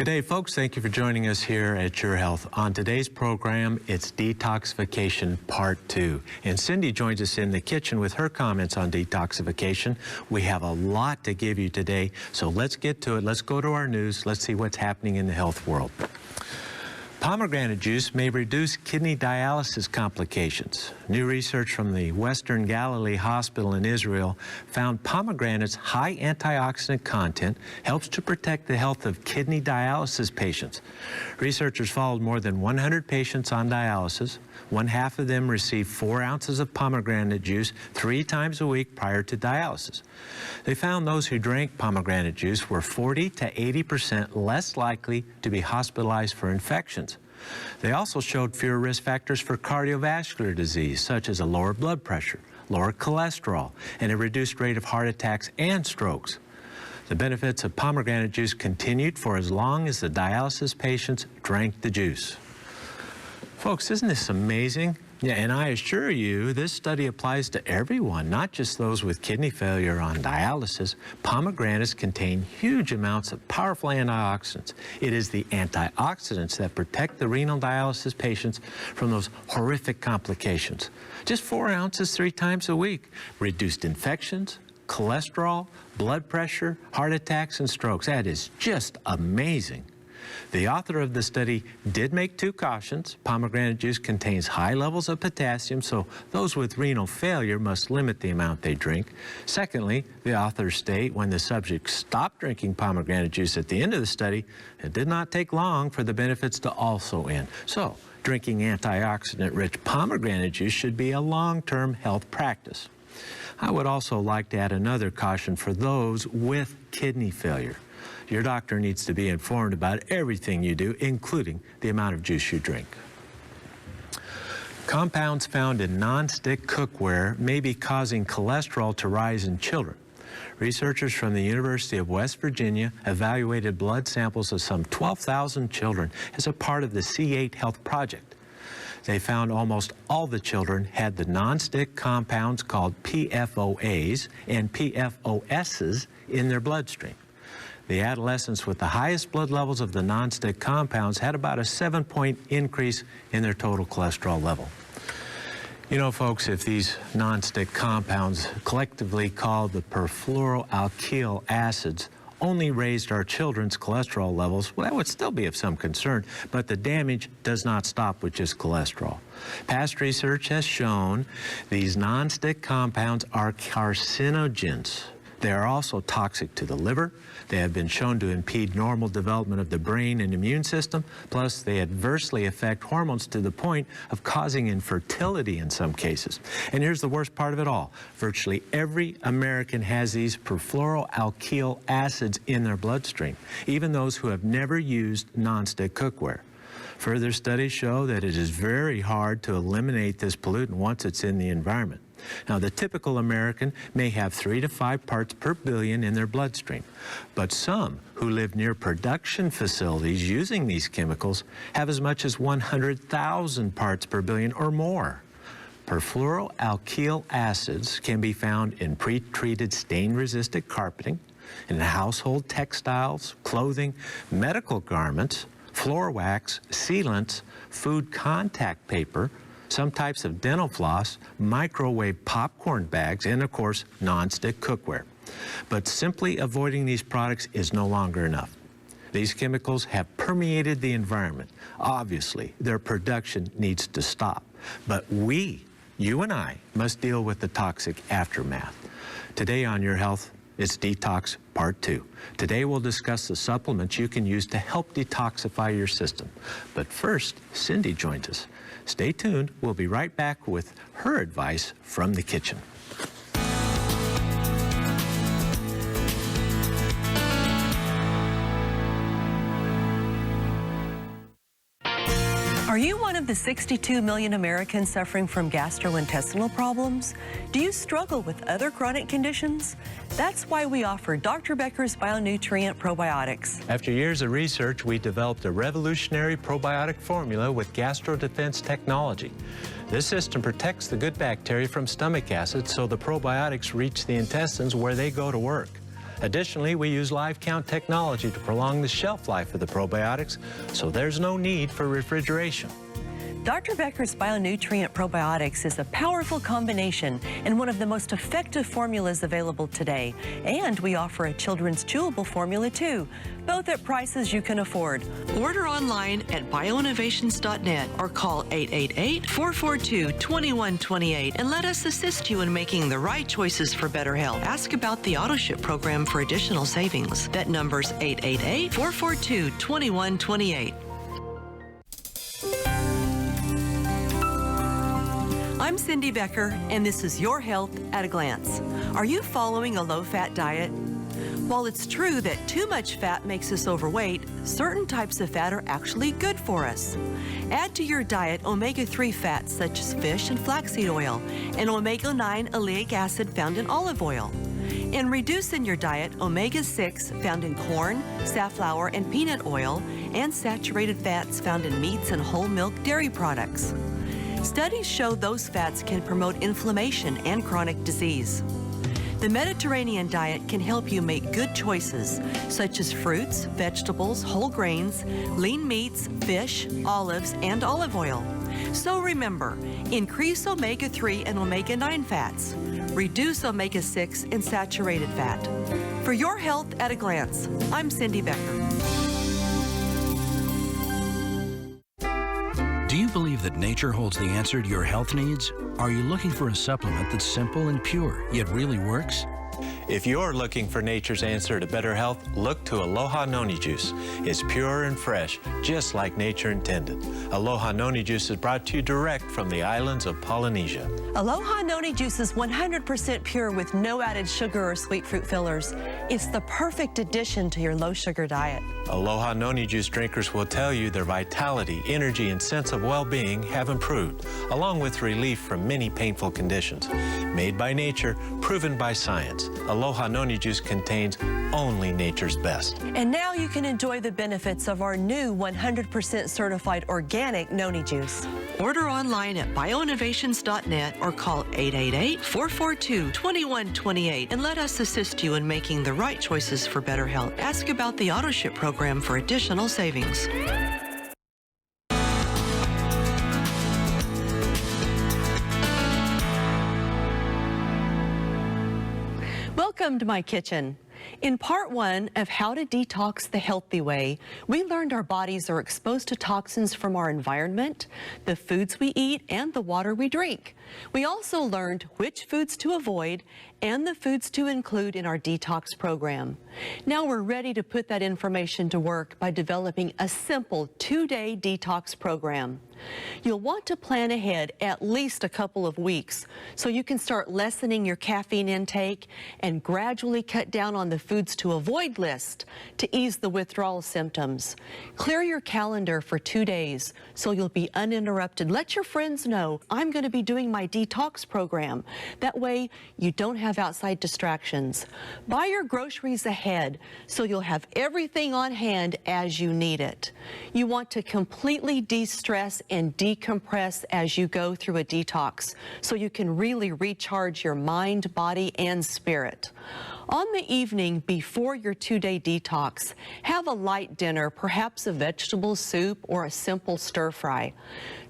Good day, folks. Thank you for joining us here at Your Health. On today's program, it's Detoxification Part 2. And Cindy joins us in the kitchen with her comments on detoxification. We have a lot to give you today, so let's get to it. Let's go to our news. Let's see what's happening in the health world. Pomegranate juice may reduce kidney dialysis complications. New research from the Western Galilee Hospital in Israel found pomegranate's high antioxidant content helps to protect the health of kidney dialysis patients. Researchers followed more than 100 patients on dialysis. One half of them received 4 ounces of pomegranate juice 3 times a week prior to dialysis. They found those who drank pomegranate juice were 40 to 80% less likely to be hospitalized for infections. They also showed fewer risk factors for cardiovascular disease, such as a lower blood pressure, lower cholesterol, and a reduced rate of heart attacks and strokes. The benefits of pomegranate juice continued for as long as the dialysis patients drank the juice. Folks, isn't this amazing? Yeah, and I assure you, this study applies to everyone, not just those with kidney failure on dialysis. Pomegranates contain huge amounts of powerful antioxidants. It is the antioxidants that protect the renal dialysis patients from those horrific complications. Just 4 ounces 3 times a week. Reduced infections, cholesterol, blood pressure, heart attacks, and strokes. That is just amazing. The author of the study did make 2 cautions. Pomegranate juice contains high levels of potassium, so those with renal failure must limit the amount they drink. Secondly, the authors state when the subjects stopped drinking pomegranate juice at the end of the study, it did not take long for the benefits to also end. So, drinking antioxidant-rich pomegranate juice should be a long-term health practice. I would also like to add another caution for those with kidney failure. Your doctor needs to be informed about everything you do, including the amount of juice you drink. Compounds found in non-stick cookware may be causing cholesterol to rise in children. Researchers from the University of West Virginia evaluated blood samples of some 12,000 children as a part of the C8 Health Project. They found almost all the children had the non-stick compounds called PFOAs and PFOSs in their bloodstream. The adolescents with the highest blood levels of the non-stick compounds had about a 7-point increase in their total cholesterol level. You know, folks, if these non-stick compounds, collectively called the perfluoroalkyl acids, only raised our children's cholesterol levels, well, that would still be of some concern, but the damage does not stop with just cholesterol. Past research has shown these non-stick compounds are carcinogens. They are also toxic to the liver. They have been shown to impede normal development of the brain and immune system. Plus, they adversely affect hormones to the point of causing infertility in some cases. And here's the worst part of it all. Virtually every American has these perfluoroalkyl acids in their bloodstream, even those who have never used nonstick cookware. Further studies show that it is very hard to eliminate this pollutant once it's in the environment. Now, the typical American may have 3 to 5 parts per billion in their bloodstream, but some who live near production facilities using these chemicals have as much as 100,000 parts per billion or more. Perfluoroalkyl acids can be found in pre-treated stain-resistant carpeting, in household textiles, clothing, medical garments, floor wax, sealants, food contact paper, some types of dental floss, microwave popcorn bags, and of course, non-stick cookware. But simply avoiding these products is no longer enough. These chemicals have permeated the environment. Obviously, their production needs to stop. But we, you and I, must deal with the toxic aftermath. Today on Your Health, it's Detox Part 2. Today we'll discuss the supplements you can use to help detoxify your system. But first, Cindy joins us. Stay tuned. We'll be right back with her advice from the kitchen. Are you one of the 62 million Americans suffering from gastrointestinal problems? Do you struggle with other chronic conditions? That's why we offer Dr. Becker's Bionutrient Probiotics. After years of research, we developed a revolutionary probiotic formula with gastrodefense technology. This system protects the good bacteria from stomach acid so the probiotics reach the intestines where they go to work. Additionally, we use live count technology to prolong the shelf life of the probiotics, so there's no need for refrigeration. Dr. Becker's Bionutrient Probiotics is a powerful combination and one of the most effective formulas available today. And we offer a children's chewable formula too, both at prices you can afford. Order online at bioinnovations.net or call 888-442-2128 and let us assist you in making the right choices for better health. Ask about the AutoShip program for additional savings. That number's 888-442-2128. I'm Cindy Becker, and this is Your Health at a Glance. Are you following a low-fat diet? While it's true that too much fat makes us overweight, certain types of fat are actually good for us. Add to your diet omega-3 fats such as fish and flaxseed oil, and omega-9 oleic acid found in olive oil. And reduce in your diet omega-6 found in corn, safflower, and peanut oil, and saturated fats found in meats and whole milk dairy products. Studies show those fats can promote inflammation and chronic disease. The Mediterranean diet can help you make good choices, such as fruits, vegetables, whole grains, lean meats, fish, olives, and olive oil. So remember, increase omega-3 and omega-9 fats. Reduce omega-6 and saturated fat. For Your Health at a Glance, I'm Cindy Becker. Do you believe that nature holds the answer to your health needs? Are you looking for a supplement that's simple and pure, yet really works? If you're looking for nature's answer to better health, look to Aloha Noni Juice. It's pure and fresh, just like nature intended. Aloha Noni Juice is brought to you direct from the islands of Polynesia. Aloha Noni Juice is 100% pure with no added sugar or sweet fruit fillers. It's the perfect addition to your low-sugar diet. Aloha Noni Juice drinkers will tell you their vitality, energy, and sense of well-being have improved, along with relief from many painful conditions. Made by nature, proven by science, Aloha Noni Juice contains only nature's best. And now you can enjoy the benefits of our new 100% certified organic Noni Juice. Order online at bioinnovations.net or call 888-442-2128 and let us assist you in making the right choices for better health. Ask about the AutoShip program for additional savings. Welcome to my kitchen. In part one of How to Detox the Healthy Way, we learned our bodies are exposed to toxins from our environment, the foods we eat, and the water we drink. We also learned which foods to avoid and the foods to include in our detox program. Now we're ready to put that information to work by developing a simple 2-day detox program. You'll want to plan ahead at least a couple of weeks so you can start lessening your caffeine intake and gradually cut down on the foods to avoid list to ease the withdrawal symptoms. Clear your calendar for 2 days so you'll be uninterrupted. Let your friends know I'm going to be doing my detox program. That way you don't have outside distractions. Buy your groceries ahead so you'll have everything on hand as you need it. You want to completely de-stress and decompress as you go through a detox so you can really recharge your mind, body, and spirit. On the evening before your 2-day detox, have a light dinner, perhaps a vegetable soup or a simple stir fry.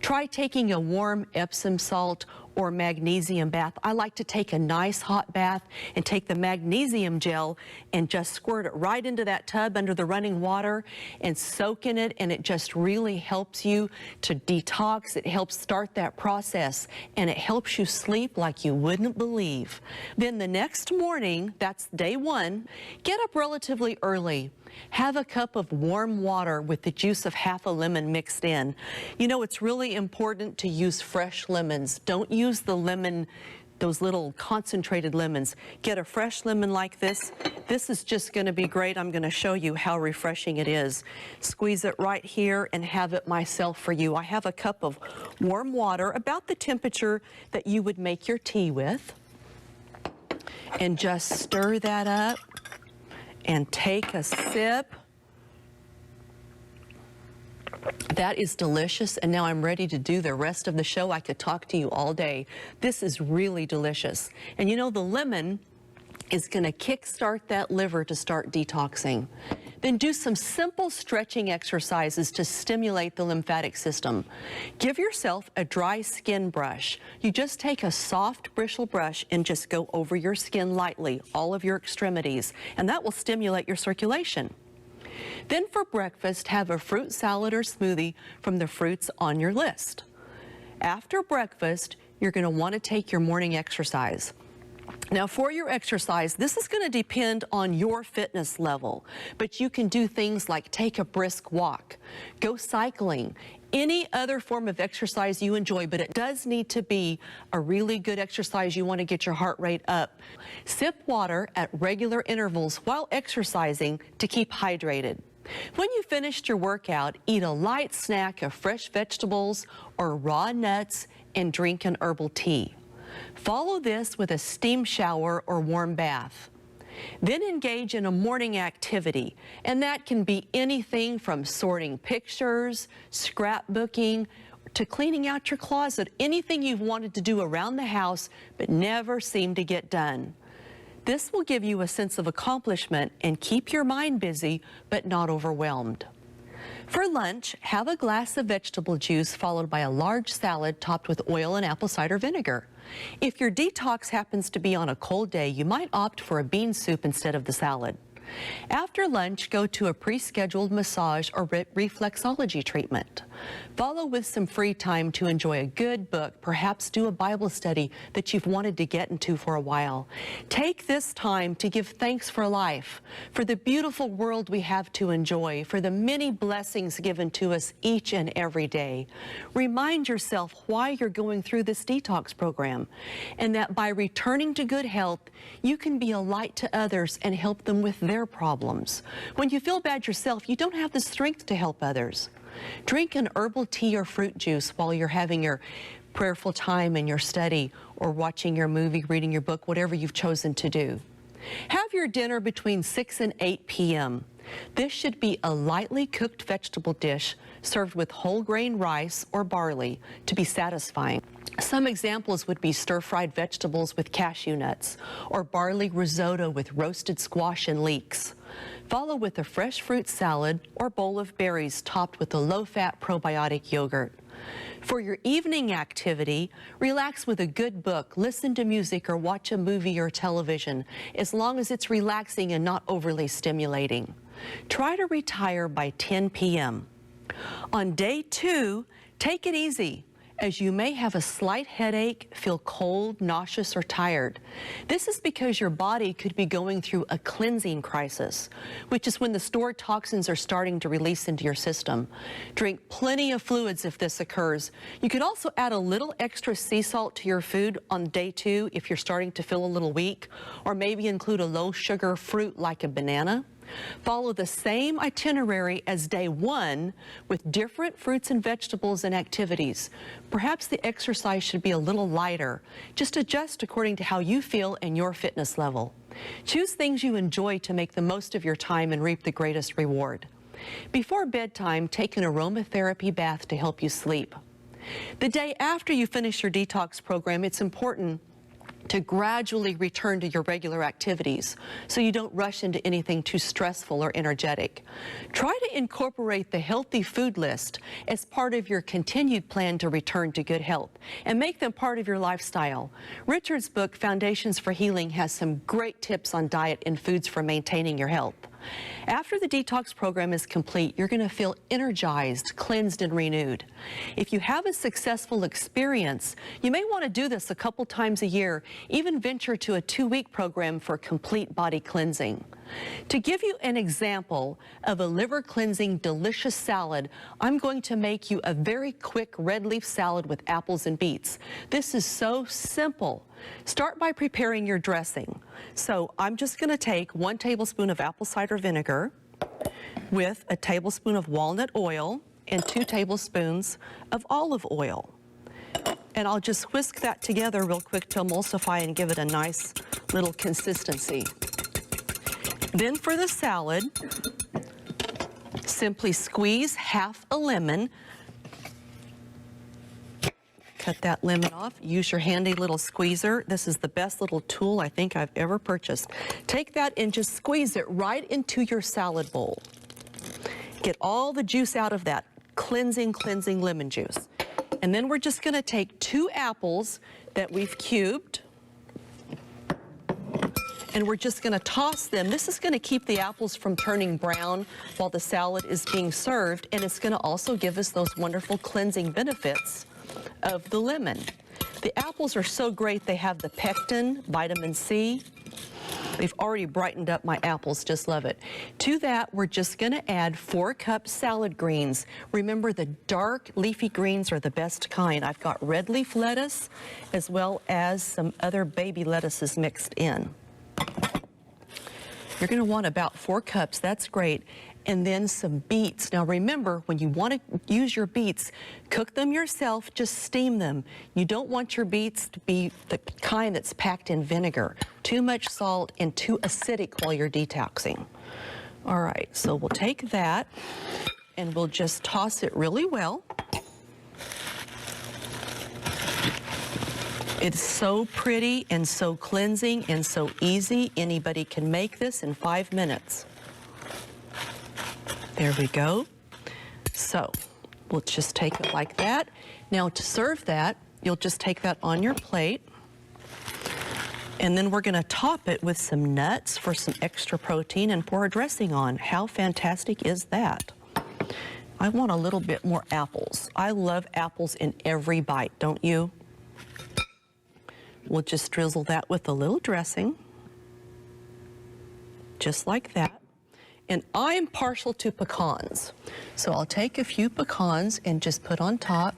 Try taking a warm Epsom salt or magnesium bath. I like to take a nice hot bath and take the magnesium gel and just squirt it right into that tub under the running water and soak in it, and it just really helps you to detox. It helps start that process, and it helps you sleep like you wouldn't believe. Then the next morning, that's day one, get up relatively early. Have a cup of warm water with the juice of half a lemon mixed in. You know, it's really important to use fresh lemons. Don't use the lemon, those little concentrated lemons. Get a fresh lemon like this. This is just going to be great. I'm going to show you how refreshing it is. Squeeze it right here and have it myself for you. I have a cup of warm water, about the temperature that you would make your tea with. And just stir that up and take a sip. That is delicious, and now I'm ready to do the rest of the show. I could talk to you all day. This is really delicious. And you know, the lemon is going to kickstart that liver to start detoxing. Then do some simple stretching exercises to stimulate the lymphatic system. Give yourself a dry skin brush. You just take a soft bristle brush and just go over your skin lightly, all of your extremities, and that will stimulate your circulation. Then for breakfast, have a fruit salad or smoothie from the fruits on your list. After breakfast, you're going to want to take your morning exercise. Now for your exercise, this is going to depend on your fitness level, but you can do things like take a brisk walk, go cycling, any other form of exercise you enjoy, but it does need to be a really good exercise. You want to get your heart rate up. Sip water at regular intervals while exercising to keep hydrated. When you finished your workout, eat a light snack of fresh vegetables or raw nuts and drink an herbal tea. Follow this with a steam shower or warm bath. Then engage in a morning activity, and that can be anything from sorting pictures, scrapbooking, to cleaning out your closet, anything you've wanted to do around the house but never seemed to get done. This will give you a sense of accomplishment and keep your mind busy but not overwhelmed. For lunch, have a glass of vegetable juice followed by a large salad topped with oil and apple cider vinegar. If your detox happens to be on a cold day, you might opt for a bean soup instead of the salad. After lunch, go to a pre-scheduled massage or reflexology treatment. Follow with some free time to enjoy a good book, perhaps do a Bible study that you've wanted to get into for a while. Take this time to give thanks for life, for the beautiful world we have to enjoy, for the many blessings given to us each and every day. Remind yourself why you're going through this detox program, and that by returning to good health, you can be a light to others and help them with their problems. When you feel bad yourself, you don't have the strength to help others. Drink an herbal tea or fruit juice while you're having your prayerful time in your study or watching your movie, reading your book, whatever you've chosen to do. Have your dinner between 6 and 8 p.m. This should be a lightly cooked vegetable dish served with whole grain rice or barley to be satisfying. Some examples would be stir-fried vegetables with cashew nuts or barley risotto with roasted squash and leeks. Follow with a fresh fruit salad or bowl of berries topped with a low-fat probiotic yogurt. For your evening activity, relax with a good book, listen to music, or watch a movie or television, as long as it's relaxing and not overly stimulating. Try to retire by 10 p.m. On day 2, take it easy, as you may have a slight headache, feel cold, nauseous, or tired. This is because your body could be going through a cleansing crisis, which is when the stored toxins are starting to release into your system. Drink plenty of fluids if this occurs. You could also add a little extra sea salt to your food on day 2 if you're starting to feel a little weak, or maybe include a low-sugar fruit like a banana. Follow the same itinerary as day 1 with different fruits and vegetables and activities. Perhaps the exercise should be a little lighter. Just adjust according to how you feel and your fitness level. Choose things you enjoy to make the most of your time and reap the greatest reward. Before bedtime, take an aromatherapy bath to help you sleep. The day after you finish your detox program, it's important to gradually return to your regular activities so you don't rush into anything too stressful or energetic. Try to incorporate the healthy food list as part of your continued plan to return to good health and make them part of your lifestyle. Richard's book, Foundations for Healing, has some great tips on diet and foods for maintaining your health. After the detox program is complete, you're going to feel energized, cleansed, and renewed. If you have a successful experience, you may want to do this a couple times a year, even venture to a 2-week program for complete body cleansing. To give you an example of a liver cleansing delicious salad, I'm going to make you a very quick red leaf salad with apples and beets. This is so simple. Start by preparing your dressing. So I'm just going to take 1 tablespoon of apple cider vinegar with a tablespoon of walnut oil and 2 tablespoons of olive oil. And I'll just whisk that together real quick to emulsify and give it a nice little consistency. Then for the salad, simply squeeze half a lemon, cut that lemon off. Use your handy little squeezer. This is the best little tool I think I've ever purchased. Take that and just squeeze it right into your salad bowl. Get all the juice out of that cleansing lemon juice. And then we're just going to take 2 apples that we've cubed, and we're just going to toss them. This is going to keep the apples from turning brown while the salad is being served, and it's going to also give us those wonderful cleansing benefits of the lemon. The apples are so great. They have the pectin, vitamin C. They've already brightened up my apples, just love it. To that, we're just gonna add 4 cups salad greens. Remember, the dark leafy greens are the best kind. I've got red leaf lettuce as well as some other baby lettuces mixed in. You're gonna want about 4 cups, that's great. And then some beets. Now remember, when you want to use your beets, cook them yourself, just steam them. You don't want your beets to be the kind that's packed in vinegar. Too much salt and too acidic while you're detoxing. All right, so we'll take that and we'll just toss it really well. It's so pretty and so cleansing and so easy. Anybody can make this in 5 minutes. There we go. So we'll just take it like that. Now to serve that, you'll just take that on your plate. And then we're going to top it with some nuts for some extra protein and pour a dressing on. How fantastic is that? I want a little bit more apples. I love apples in every bite, don't you? We'll just drizzle that with a little dressing. Just like that. And I'm partial to pecans. So I'll take a few pecans and just put on top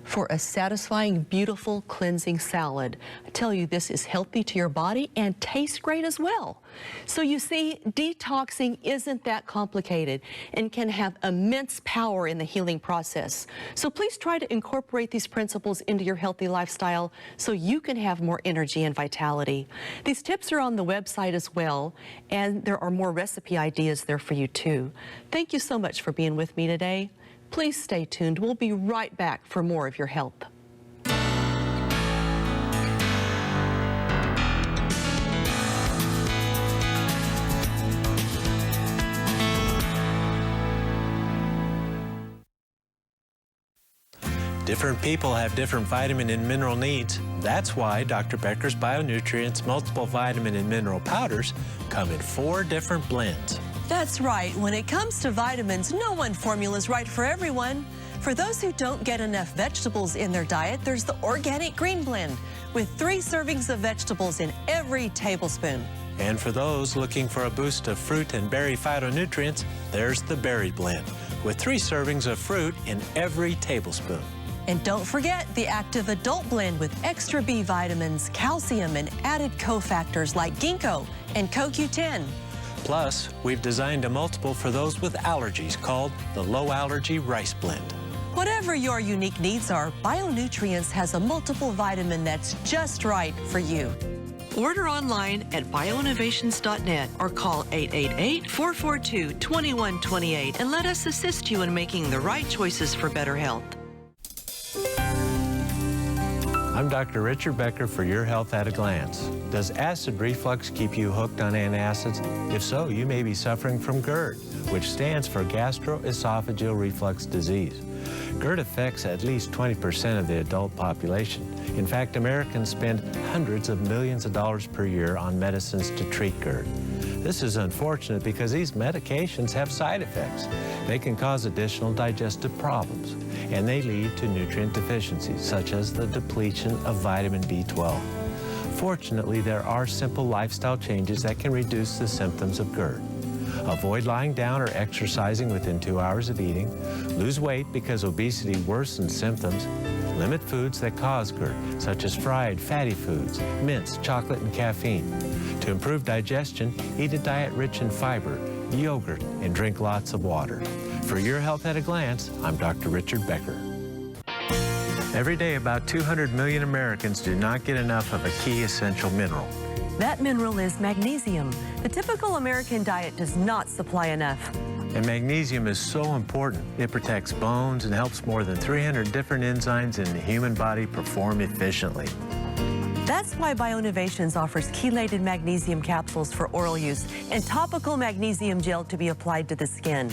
for a satisfying, beautiful, cleansing salad. I tell you, this is healthy to your body and tastes great as well. So you see, detoxing isn't that complicated and can have immense power in the healing process. So please try to incorporate these principles into your healthy lifestyle so you can have more energy and vitality. These tips are on the website as well, and there are more recipe ideas there for you too. Thank you so much for being with me today. Please stay tuned. We'll be right back for more of your health. Different people have different vitamin and mineral needs. That's why Dr. Becker's Bionutrients Multiple Vitamin and Mineral Powders come in 4 different blends. That's right. When it comes to vitamins, no one formula is right for everyone. For those who don't get enough vegetables in their diet, there's the Organic Green Blend with 3 servings of vegetables in every tablespoon. And for those looking for a boost of fruit and berry phytonutrients, there's the Berry Blend with 3 servings of fruit in every tablespoon. And don't forget the Active Adult Blend with extra B vitamins, calcium, and added cofactors like ginkgo and CoQ10. Plus, we've designed a multiple for those with allergies called the Low Allergy Rice Blend. Whatever your unique needs are, Bionutrients has a multiple vitamin that's just right for you. Order online at bioinnovations.net or call 888-442-2128 and let us assist you in making the right choices for better health. I'm Dr. Richard Becker for Your Health at a Glance. Does acid reflux keep you hooked on antacids? If so, you may be suffering from GERD, which stands for gastroesophageal reflux disease. GERD affects at least 20% of the adult population. In fact, Americans spend hundreds of millions of dollars per year on medicines to treat GERD. This is unfortunate because these medications have side effects. They can cause additional digestive problems, and they lead to nutrient deficiencies, such as the depletion of vitamin B12. Fortunately, there are simple lifestyle changes that can reduce the symptoms of GERD. Avoid lying down or exercising within 2 hours of eating. Lose weight because obesity worsens symptoms. Limit foods that cause GERD, such as fried, fatty foods, mints, chocolate, and caffeine. To improve digestion, eat a diet rich in fiber, yogurt, and drink lots of water. For Your Health at a Glance, I'm Dr. Richard Becker. Every day, about 200 million Americans do not get enough of a key essential mineral. That mineral is magnesium. The typical American diet does not supply enough. And magnesium is so important. It protects bones and helps more than 300 different enzymes in the human body perform efficiently. That's why Bioinnovations offers chelated magnesium capsules for oral use and topical magnesium gel to be applied to the skin.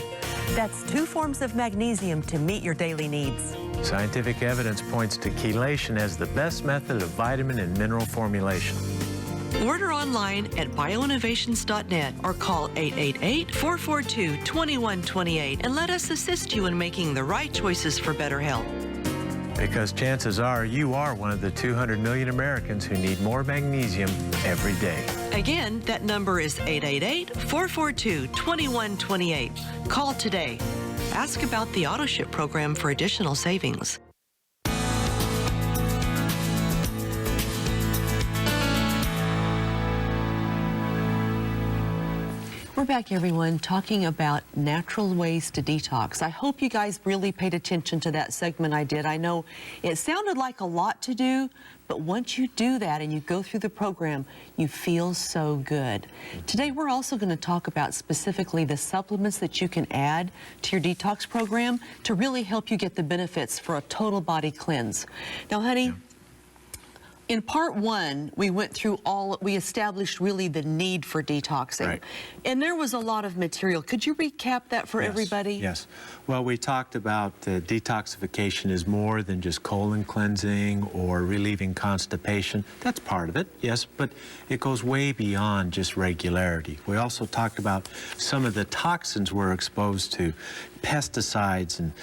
That's 2 forms of magnesium to meet your daily needs. Scientific evidence points to chelation as the best method of vitamin and mineral formulation. Order online at bioinnovations.net or call 888-442-2128 and let us assist you in making the right choices for better health. Because chances are you are one of the 200 million Americans who need more magnesium every day. Again, that number is 888-442-2128. Call today. Ask about the AutoShip program for additional savings. We're back, everyone, talking about natural ways to detox. I hope you guys really paid attention to that segment I did. I know it sounded like a lot to do, but once you do that and you go through the program, you feel so good. Today, we're also going to talk about specifically the supplements that you can add to your detox program to really help you get the benefits for a total body cleanse. Now, honey, in part 1, we went through we established really the need for detoxing. Right. And there was a lot of material. Could you recap that for everybody? Yes. Well, we talked about detoxification is more than just colon cleansing or relieving constipation. That's part of it, yes, but it goes way beyond just regularity. We also talked about some of the toxins we're exposed to, pesticides and,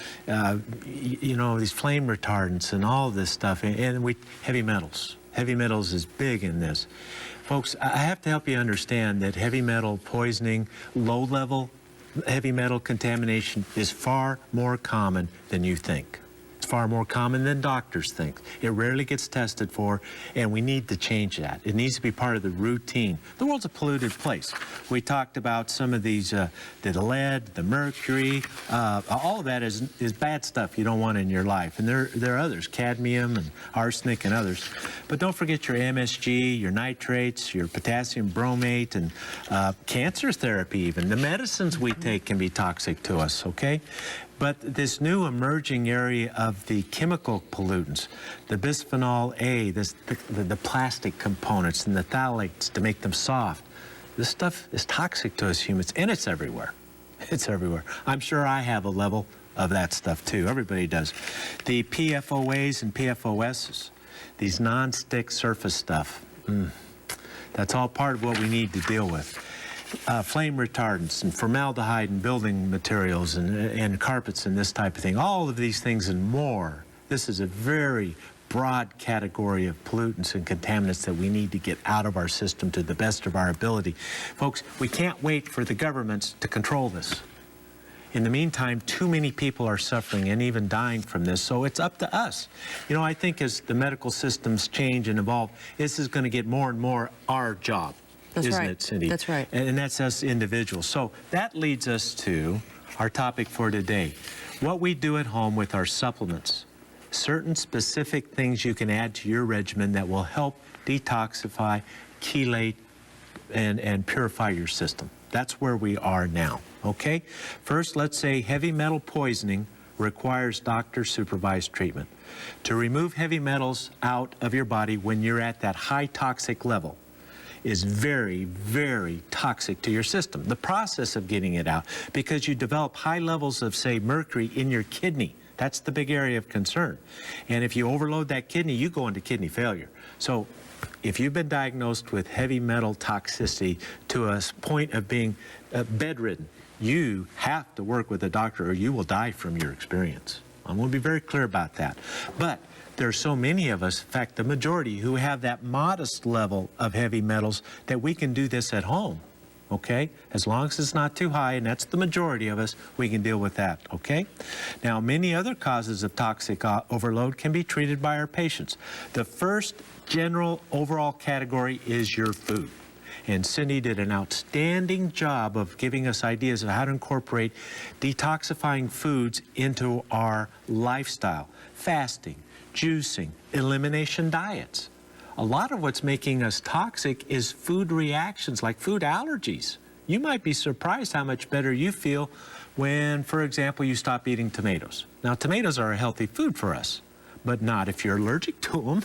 you know, these flame retardants and all this stuff, and heavy metals. Heavy metals is big in this. Folks, I have to help you understand that heavy metal poisoning, low-level heavy metal contamination is far more common than you think. It's far more common than doctors think. It rarely gets tested for, and we need to change that. It needs to be part of the routine. The world's a polluted place. We talked about some of these, the lead, the mercury, all of that is bad stuff you don't want in your life. And there are others, cadmium and arsenic and others. But don't forget your MSG, your nitrates, your potassium bromate, and cancer therapy even. The medicines we take can be toxic to us, okay? But this new emerging area of the chemical pollutants, the bisphenol A, the plastic components and the phthalates to make them soft, this stuff is toxic to us humans, and it's everywhere. It's everywhere. I'm sure I have a level of that stuff too. Everybody does. The PFOAs and PFOSs, these non-stick surface stuff, that's all part of what we need to deal with. Flame retardants and formaldehyde in building materials and carpets and this type of thing. All of these things and more. This is a very broad category of pollutants and contaminants that we need to get out of our system to the best of our ability. Folks, we can't wait for the governments to control this. In the meantime, too many people are suffering and even dying from this, so it's up to us. You know, I think as the medical systems change and evolve, this is going to get more and more our job. That's Isn't right. it, Cindy? That's right. And that's us individuals. So that leads us to our topic for today. What we do at home with our supplements. Certain specific things you can add to your regimen that will help detoxify, chelate, and purify your system. That's where we are now, okay? First, let's say heavy metal poisoning requires doctor-supervised treatment. To remove heavy metals out of your body when you're at that high toxic level is very, very toxic to your system. The process of getting it out, because you develop high levels of, say, mercury in your kidney. That's the big area of concern. And if you overload that kidney, you go into kidney failure. So if you've been diagnosed with heavy metal toxicity to a point of being bedridden, you have to work with a doctor or you will die from your experience. I'm going to be very clear about that. But there are so many of us, in fact, the majority, who have that modest level of heavy metals that we can do this at home, okay? As long as it's not too high, and that's the majority of us, we can deal with that, okay? Now, many other causes of toxic overload can be treated by our patients. The first general overall category is your food. And Cindy did an outstanding job of giving us ideas of how to incorporate detoxifying foods into our lifestyle. Fasting, juicing, elimination diets. A lot of what's making us toxic is food reactions, like food allergies. You might be surprised how much better you feel when, for example, you stop eating tomatoes. Now, tomatoes are a healthy food for us, but not if you're allergic to them.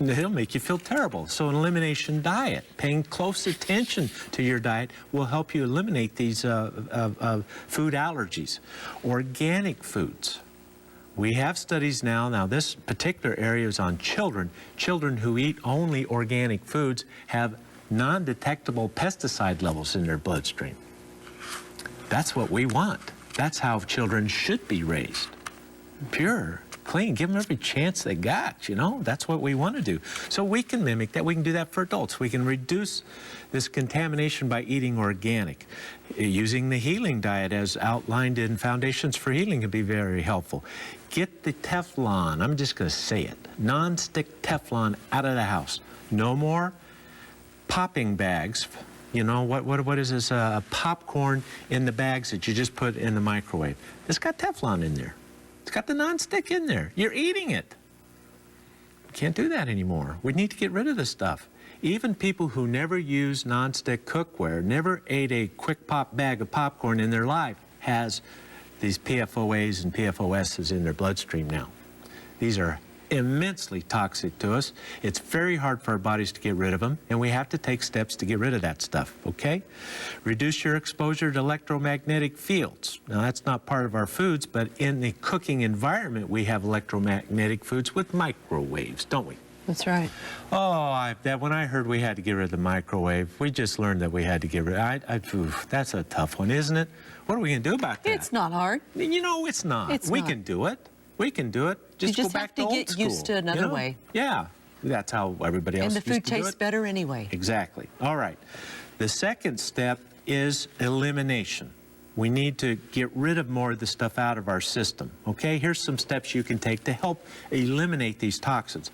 They'll make you feel terrible. So an elimination diet, paying close attention to your diet, will help you eliminate these food allergies. Organic foods. We have studies now this particular area is on children. Children who eat only organic foods have non-detectable pesticide levels in their bloodstream. That's what we want. That's how children should be raised. Pure, clean, give them every chance they got, you know? That's what we want to do. So we can mimic that. We can do that for adults. We can reduce this contamination by eating organic. Using the healing diet as outlined in Foundations for Healing can be very helpful. Get the Teflon, I'm just going to say it, non-stick Teflon out of the house. No more popping bags. You know, what is this? Popcorn in the bags that you just put in the microwave. It's got Teflon in there. It's got the non-stick in there. You're eating it. You can't do that anymore. We need to get rid of this stuff. Even people who never use non-stick cookware, never ate a quick pop bag of popcorn in their life, has these PFOAs and PFOSs in their bloodstream now. These are immensely toxic to us. It's very hard for our bodies to get rid of them, and we have to take steps to get rid of that stuff, okay? Reduce your exposure to electromagnetic fields. Now, that's not part of our foods, but in the cooking environment, we have electromagnetic foods with microwaves, don't we? That's right. Oh, when I heard we had to get rid of the microwave, we just learned that we had to get rid of that's a tough one, isn't it? What are we going to do about that? It's not hard. You know, it's not. We can do it. We can do it. Just go back to old school. You just have to get used to another way. Yeah, that's how everybody else used to do it. And the food tastes better anyway. Exactly. All right. The second step is elimination. We need to get rid of more of the stuff out of our system. Okay, here's some steps you can take to help eliminate these toxins.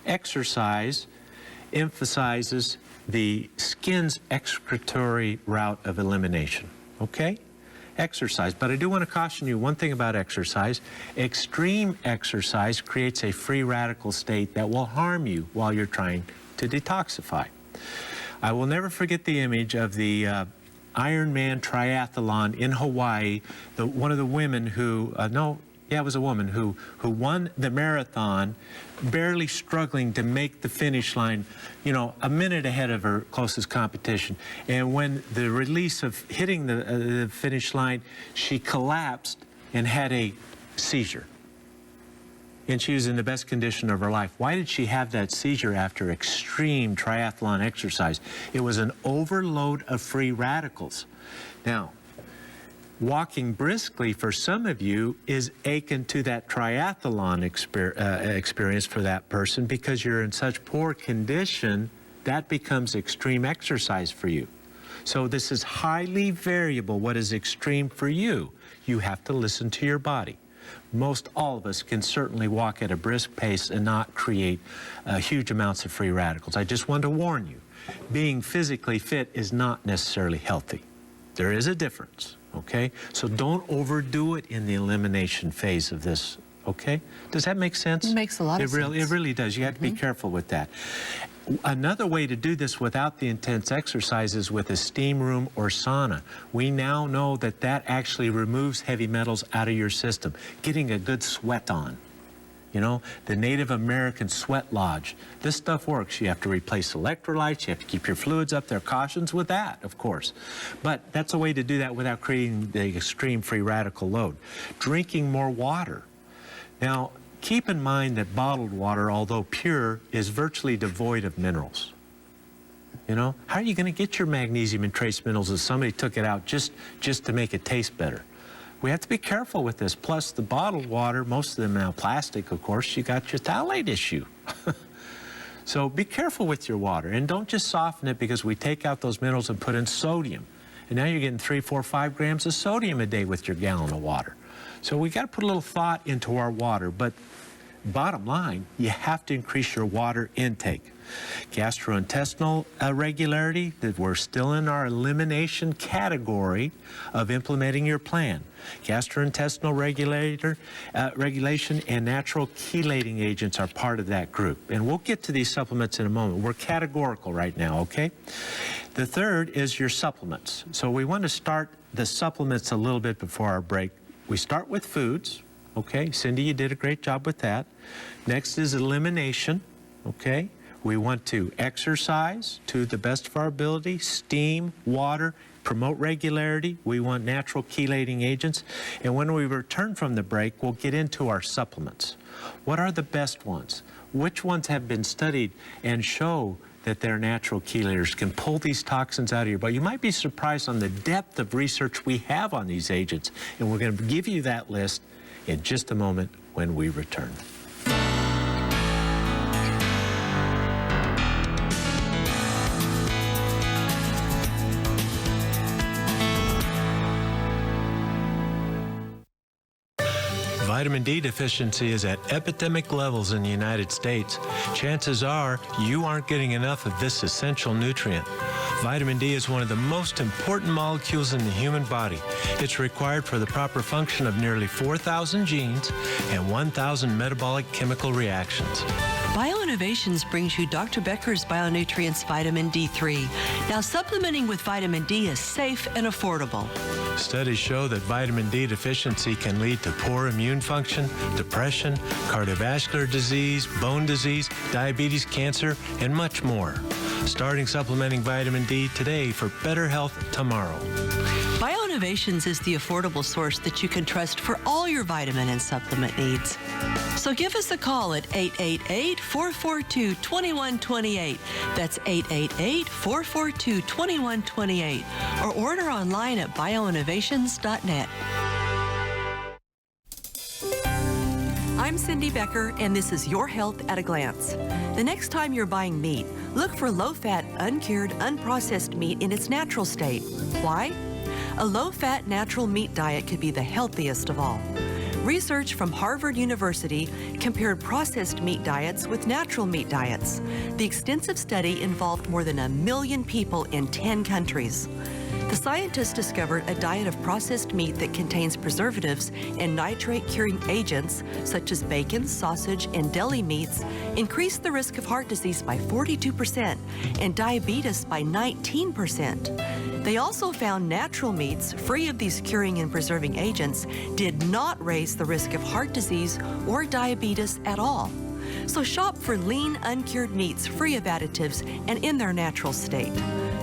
Exercise emphasizes the skin's excretory route of elimination. Okay? Exercise. But I do want to caution you one thing about exercise. Extreme exercise creates a free radical state that will harm you while you're trying to detoxify. I will never forget the image of the Ironman triathlon in Hawaii. One of the women who, it was a woman who won the marathon, barely struggling to make the finish line, you know, a minute ahead of her closest competition. And when the release of hitting the finish line, she collapsed and had a seizure. And she was in the best condition of her life. Why did she have that seizure after extreme triathlon exercise? It was an overload of free radicals. Now, walking briskly for some of you is akin to that triathlon experience for that person because you're in such poor condition, that becomes extreme exercise for you. So this is highly variable what is extreme for you. You have to listen to your body. Most all of us can certainly walk at a brisk pace and not create huge amounts of free radicals. I just want to warn you, being physically fit is not necessarily healthy. There is a difference. Okay, so don't overdo it in the elimination phase of this, okay? Does that make sense? It makes a lot of sense. It really does. You have to be careful with that. Another way to do this without the intense exercise is with a steam room or sauna. We now know that that actually removes heavy metals out of your system, getting a good sweat on. You know, the Native American sweat lodge. This stuff works. You have to replace electrolytes. You have to keep your fluids up. There are cautions with that, of course. But that's a way to do that without creating the extreme free radical load. Drinking more water. Now, keep in mind that bottled water, although pure, is virtually devoid of minerals. You know, how are you going to get your magnesium and trace minerals if somebody took it out just to make it taste better? We have to be careful with this. Plus, the bottled water, most of them now plastic, of course, you got your phthalate issue. So be careful with your water, and don't just soften it because we take out those minerals and put in sodium. And now you're getting 3, 4, 5 grams of sodium a day with your gallon of water. So we got to put a little thought into our water, but bottom line, you have to increase your water intake. Gastrointestinal regularity, that we're still in our elimination category of implementing your plan. Gastrointestinal regulation and natural chelating agents are part of that group. And we'll get to these supplements in a moment. We're categorical right now, okay? The third is your supplements. So we want to start the supplements a little bit before our break. We start with foods, okay? Cindy, you did a great job with that. Next is elimination, okay? We want to exercise to the best of our ability, steam, water, promote regularity. We want natural chelating agents. And when we return from the break, we'll get into our supplements. What are the best ones? Which ones have been studied and show that their natural chelators can pull these toxins out of your body? You might be surprised on the depth of research we have on these agents. And we're going to give you that list in just a moment when we return. Vitamin D deficiency is at epidemic levels in the United States. Chances are you aren't getting enough of this essential nutrient. Vitamin D is one of the most important molecules in the human body. It's required for the proper function of nearly 4,000 genes and 1,000 metabolic chemical reactions. BioInnovations brings you Dr. Becker's Bionutrients Vitamin D3. Now, supplementing with vitamin D is safe and affordable. Studies show that vitamin D deficiency can lead to poor immune function, depression, cardiovascular disease, bone disease, diabetes, cancer, and much more. Starting supplementing vitamin D today for better health tomorrow. BioInnovations is the affordable source that you can trust for all your vitamin and supplement needs. So give us a call at 888-442-2128. That's 888-442-2128. Or order online at bioinnovations.net. I'm Cindy Becker, and this is Your Health at a Glance. The next time you're buying meat, look for low-fat, uncured, unprocessed meat in its natural state. Why? A low-fat natural meat diet could be the healthiest of all. Research from Harvard University compared processed meat diets with natural meat diets. The extensive study involved more than 1 million people in 10 countries. The scientists discovered a diet of processed meat that contains preservatives and nitrate-curing agents, such as bacon, sausage, and deli meats, increased the risk of heart disease by 42% and diabetes by 19%. They also found natural meats, free of these curing and preserving agents, did not raise the risk of heart disease or diabetes at all. So shop for lean, uncured meats free of additives and in their natural state.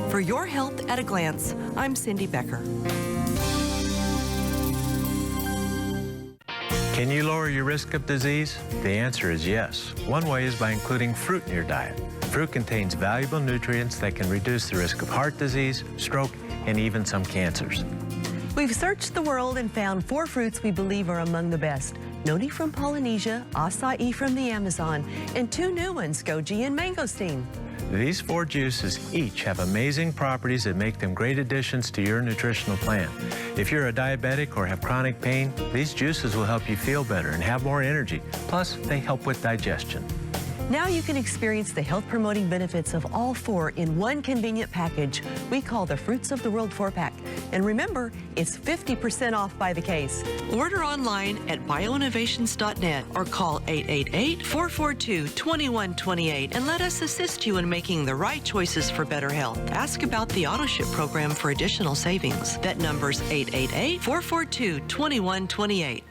For Your Health at a Glance, I'm Cindy Becker. Can you lower your risk of disease? The answer is yes. One way is by including fruit in your diet. Fruit contains valuable nutrients that can reduce the risk of heart disease, stroke, and even some cancers. We've searched the world and found 4 fruits we believe are among the best. Noni from Polynesia, acai from the Amazon, and 2 new ones, goji and mangosteen. These 4 juices each have amazing properties that make them great additions to your nutritional plan. If you're a diabetic or have chronic pain, these juices will help you feel better and have more energy. Plus, they help with digestion. Now you can experience the health-promoting benefits of all 4 in one convenient package we call the Fruits of the World 4-pack. And remember, it's 50% off by the case. Order online at bioinnovations.net or call 888-442-2128 and let us assist you in making the right choices for better health. Ask about the AutoShip program for additional savings. That number's 888-442-2128.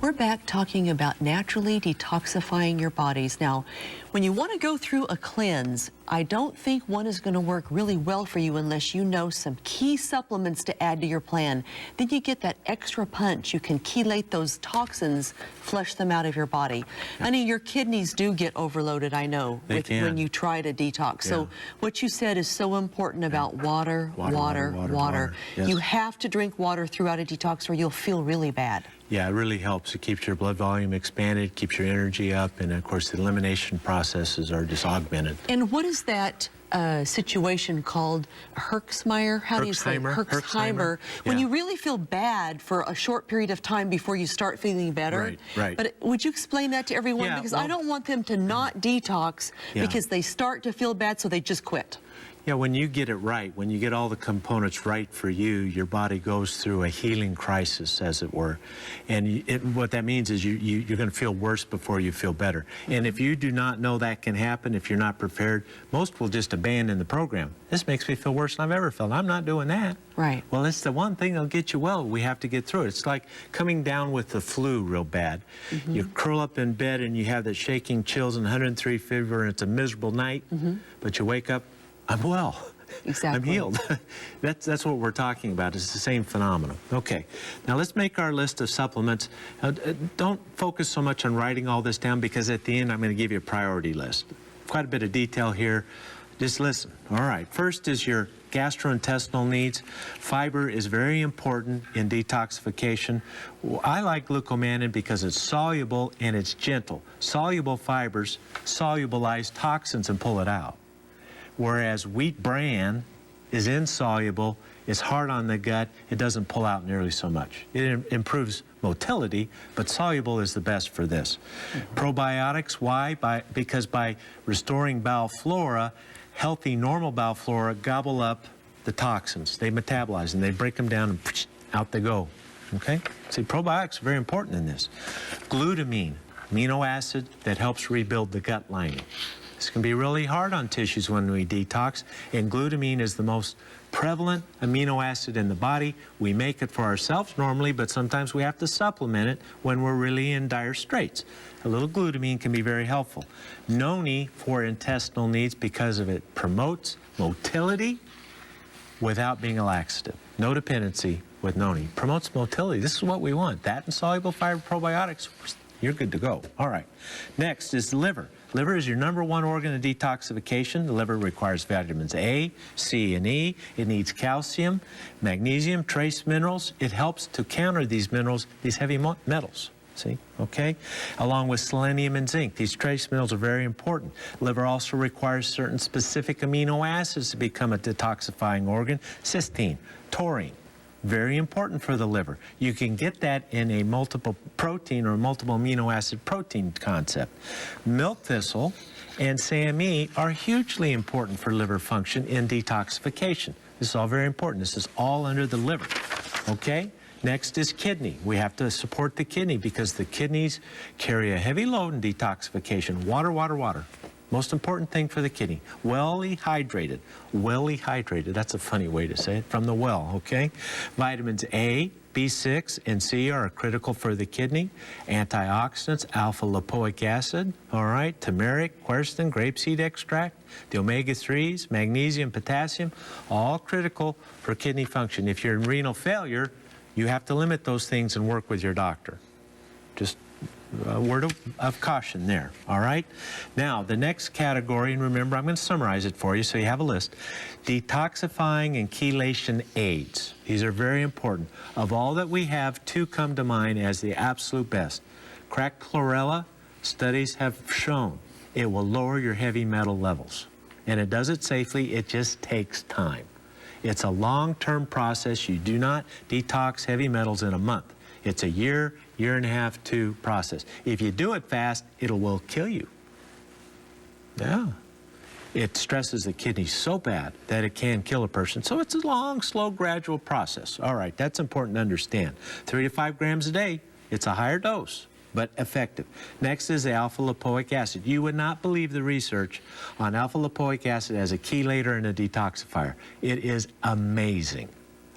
We're back talking about naturally detoxifying your bodies. Now, when you want to go through a cleanse, I don't think one is going to work really well for you unless you know some key supplements to add to your plan. Then you get that extra punch. You can chelate those toxins, flush them out of your body. Honey, your kidneys do get overloaded, I know, when you try to detox. Yeah. So what you said is so important about water. Yes. You have to drink water throughout a detox or you'll feel really bad. Yeah, it really helps. It keeps your blood volume expanded, keeps your energy up, and of course the elimination processes are just augmented. And what is that situation called? Herxheimer? How do you say it? Herxheimer. When you really feel bad for a short period of time before you start feeling better. Right. But would you explain that to everyone? Because I don't want them to not detox because they start to feel bad, so they just quit. Yeah, when you get it right, when you get all the components right for you, your body goes through a healing crisis, as it were. And what that means is you're going to feel worse before you feel better. And if you do not know that can happen, if you're not prepared, most will just abandon the program. This makes me feel worse than I've ever felt. I'm not doing that. Right. Well, it's the one thing that'll get you well. We have to get through it. It's like coming down with the flu real bad. You curl up in bed and you have that shaking chills and 103 fever and it's a miserable night, but you wake up, I'm well. Exactly. I'm healed. That's what we're talking about. It's the same phenomenon. Okay. Now let's make our list of supplements. Don't focus so much on writing all this down because at the end I'm going to give you a priority list. Quite a bit of detail here. Just listen. All right. First is your gastrointestinal needs. Fiber is very important in detoxification. I like glucomannan because it's soluble and it's gentle. Soluble fibers solubilize toxins and pull it out. Whereas wheat bran is insoluble, it's hard on the gut, it doesn't pull out nearly so much. It improves motility, but soluble is the best for this. Probiotics, why? Because by restoring bowel flora, healthy normal bowel flora gobble up the toxins. They metabolize and they break them down and out they go. Okay? See, probiotics are very important in this. Glutamine, amino acid that helps rebuild the gut lining. This can be really hard on tissues when we detox, and glutamine is the most prevalent amino acid in the body. We make it for ourselves normally, but sometimes we have to supplement it when we're really in dire straits. A little glutamine can be very helpful. Noni for intestinal needs because it promotes motility without being a laxative. No dependency with noni. Promotes motility. This is what we want. That and soluble fiber probiotics, you're good to go. All right. Next is the liver. Liver is your #1 organ of detoxification. The liver requires vitamins A, C, and E. It needs calcium, magnesium, trace minerals. It helps to counter these minerals, these heavy metals. See, okay? Along with selenium and zinc. These trace minerals are very important. Liver also requires certain specific amino acids to become a detoxifying organ. Cysteine, taurine. Very important for the liver. You can get that in a multiple protein or multiple amino acid protein concept. Milk thistle and SAMe are hugely important for liver function in detoxification. This is all very important. This is all under the liver. Okay? Next is kidney. We have to support the kidney because the kidneys carry a heavy load in detoxification. Water, water, water. Most important thing for the kidney, well-y hydrated. Well-y hydrated, that's a funny way to say it, from the well, okay? Vitamins A, B6, and C are critical for the kidney. Antioxidants, alpha-lipoic acid, all right, turmeric, quercetin, grapeseed extract, the omega-3s, magnesium, potassium, all critical for kidney function. If you're in renal failure, you have to limit those things and work with your doctor. Just a word of caution there, all right? Now, the next category, and remember, I'm going to summarize it for you so you have a list. Detoxifying and chelation aids. These are very important. Of all that we have, 2 come to mind as the absolute best. Cracked chlorella, studies have shown it will lower your heavy metal levels. And it does it safely, it just takes time. It's a long-term process. You do not detox heavy metals in a month. It's a year, year and a half to process. If you do it fast, it will kill you. Yeah. It stresses the kidney so bad that it can kill a person. So it's a long, slow, gradual process. All right, that's important to understand. 3 to 5 grams a day. It's a higher dose, but effective. Next is the alpha-lipoic acid. You would not believe the research on alpha-lipoic acid as a chelator and a detoxifier. It is amazing.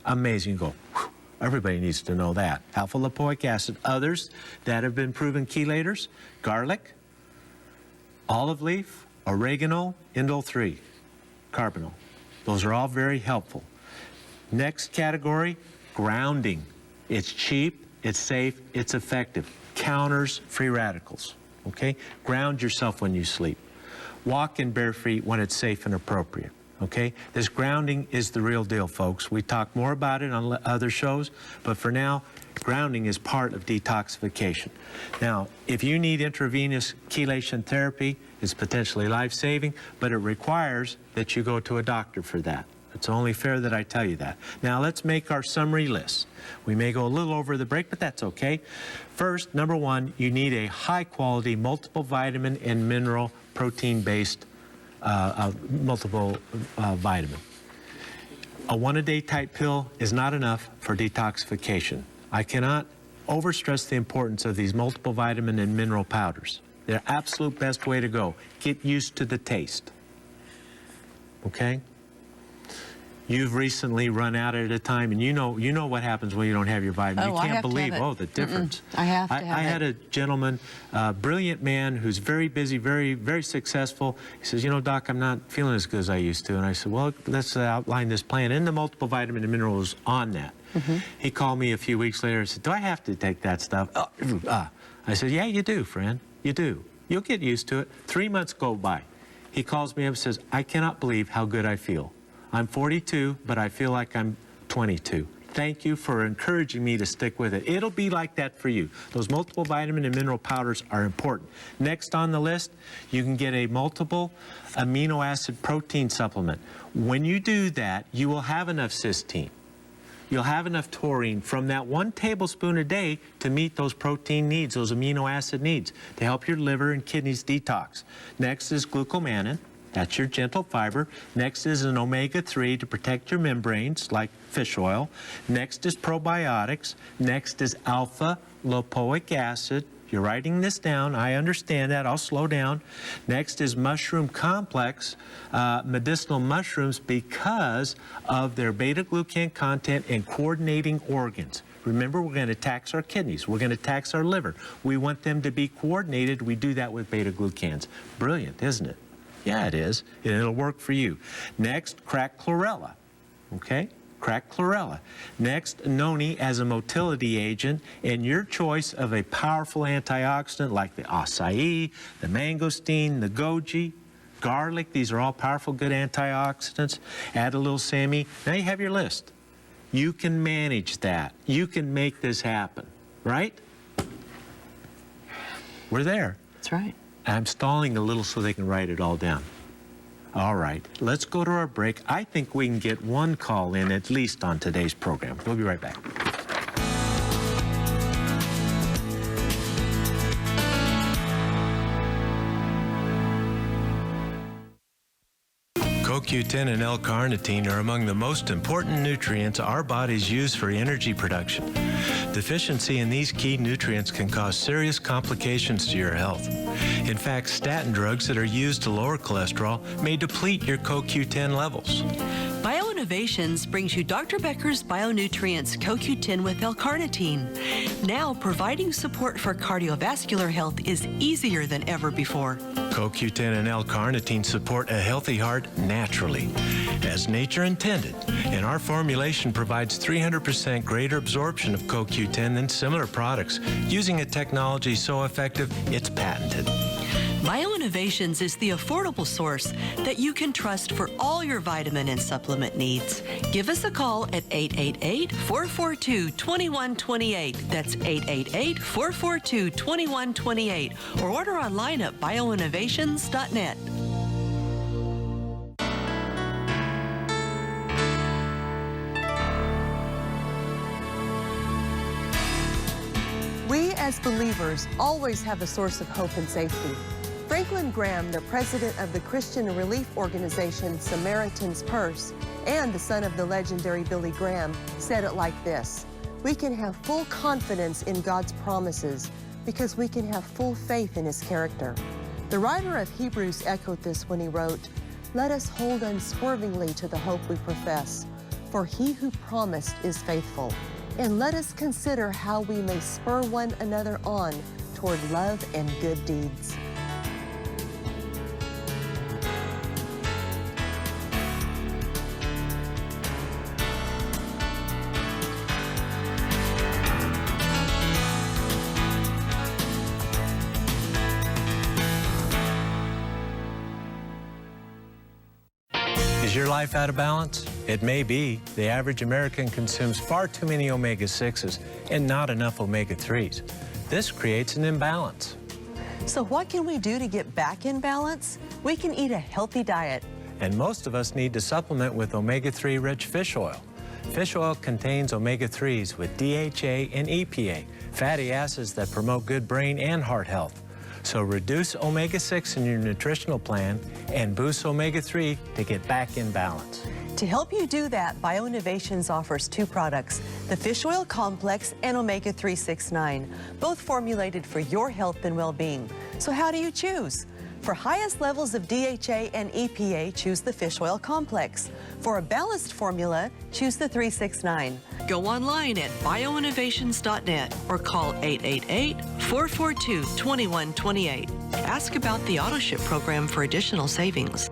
Amazing. You go, whew. Everybody needs to know that. Alpha-lipoic acid. Others that have been proven chelators, garlic, olive leaf, oregano, indole-3, carbinol. Those are all very helpful. Next category, grounding. It's cheap, it's safe, it's effective. Counters free radicals, okay? Ground yourself when you sleep. Walk in bare feet when it's safe and appropriate. Okay, this grounding is the real deal, folks. We talk more about it on other shows, but for now, grounding is part of detoxification. Now, if you need intravenous chelation therapy, it's potentially life-saving, but it requires that you go to a doctor for that. It's only fair that I tell you that. Now, let's make our summary list. We may go a little over the break, but that's okay. First, #1, you need a high-quality, multiple vitamin and mineral protein-based vitamin. A one-a-day type pill is not enough for detoxification. I cannot overstress the importance of these multiple vitamin and mineral powders. They're absolute best way to go. Get used to the taste. Okay? You've recently run out at a time, and you know what happens when you don't have your vitamin. Oh, you can't believe, the difference. I have to have I had a gentleman, brilliant man, who's very busy, very, very successful. He says, Doc, I'm not feeling as good as I used to. And I said, well, let's outline this plan. And the multiple vitamin and minerals on that. He called me a few weeks later and said, do I have to take that stuff? I said, yeah, you do, friend. You do. You'll get used to it. 3 months go by. He calls me up and says, I cannot believe how good I feel. I'm 42, but I feel like I'm 22. Thank you for encouraging me to stick with it. It'll be like that for you. Those multiple vitamin and mineral powders are important. Next on the list, you can get a multiple amino acid protein supplement. When you do that, you will have enough cysteine. You'll have enough taurine from that 1 tablespoon a day to meet those protein needs, those amino acid needs, to help your liver and kidneys detox. Next is glucomannan. That's your gentle fiber. Next is an omega-3 to protect your membranes, like fish oil. Next is probiotics. Next is alpha lipoic acid. You're writing this down. I understand that. I'll slow down. Next is mushroom complex, medicinal mushrooms, because of their beta-glucan content and coordinating organs. Remember, we're going to tax our kidneys. We're going to tax our liver. We want them to be coordinated. We do that with beta-glucans. Brilliant, isn't it? Yeah, it is, and it'll work for you. Next, cracked chlorella, okay? Cracked chlorella. Next, noni as a motility agent, and your choice of a powerful antioxidant like the acai, the mangosteen, the goji, garlic. These are all powerful, good antioxidants. Add a little SAMe. Now you have your list. You can manage that. You can make this happen, right? We're there. That's right. I'm stalling a little so they can write it all down. All right, let's go to our break. I think we can get 1 call in at least on today's program. We'll be right back. CoQ10 and L-carnitine are among the most important nutrients our bodies use for energy production. Deficiency in these key nutrients can cause serious complications to your health. In fact, statin drugs that are used to lower cholesterol may deplete your CoQ10 levels. Bioinnovations brings you Dr. Becker's Bionutrients CoQ10 with L-carnitine. Now, providing support for cardiovascular health is easier than ever before. CoQ10 and L-carnitine support a healthy heart naturally, as nature intended, and our formulation provides 300% greater absorption of CoQ10 than similar products, using a technology so effective it's patented. Bioinnovations is the affordable source that you can trust for all your vitamin and supplement needs. Give us a call at 888-442-2128. That's 888-442-2128. Or order online at bioinnovations.net. We as believers always have a source of hope and safety. Franklin Graham, the president of the Christian relief organization Samaritan's Purse and the son of the legendary Billy Graham, said it like this: we can have full confidence in God's promises because we can have full faith in his character. The writer of Hebrews echoed this when he wrote, "Let us hold unswervingly to the hope we profess, for he who promised is faithful. And let us consider how we may spur one another on toward love and good deeds." Is your life out of balance? It may be. The average American consumes far too many omega-6s and not enough omega-3s. This creates an imbalance. So what can we do to get back in balance? We can eat a healthy diet. And most of us need to supplement with omega-3 rich fish oil. Fish oil contains omega-3s with DHA and EPA, fatty acids that promote good brain and heart health. So reduce omega-6 in your nutritional plan and boost omega-3 to get back in balance. To help you do that, BioInnovations offers two products, the Fish Oil Complex and Omega 369, both formulated for your health and well-being. So how do you choose? For highest levels of DHA and EPA, choose the Fish Oil Complex. For a balanced formula, choose the 369. Go online at bioinnovations.net or call 888-442-2128. Ask about the AutoShip program for additional savings.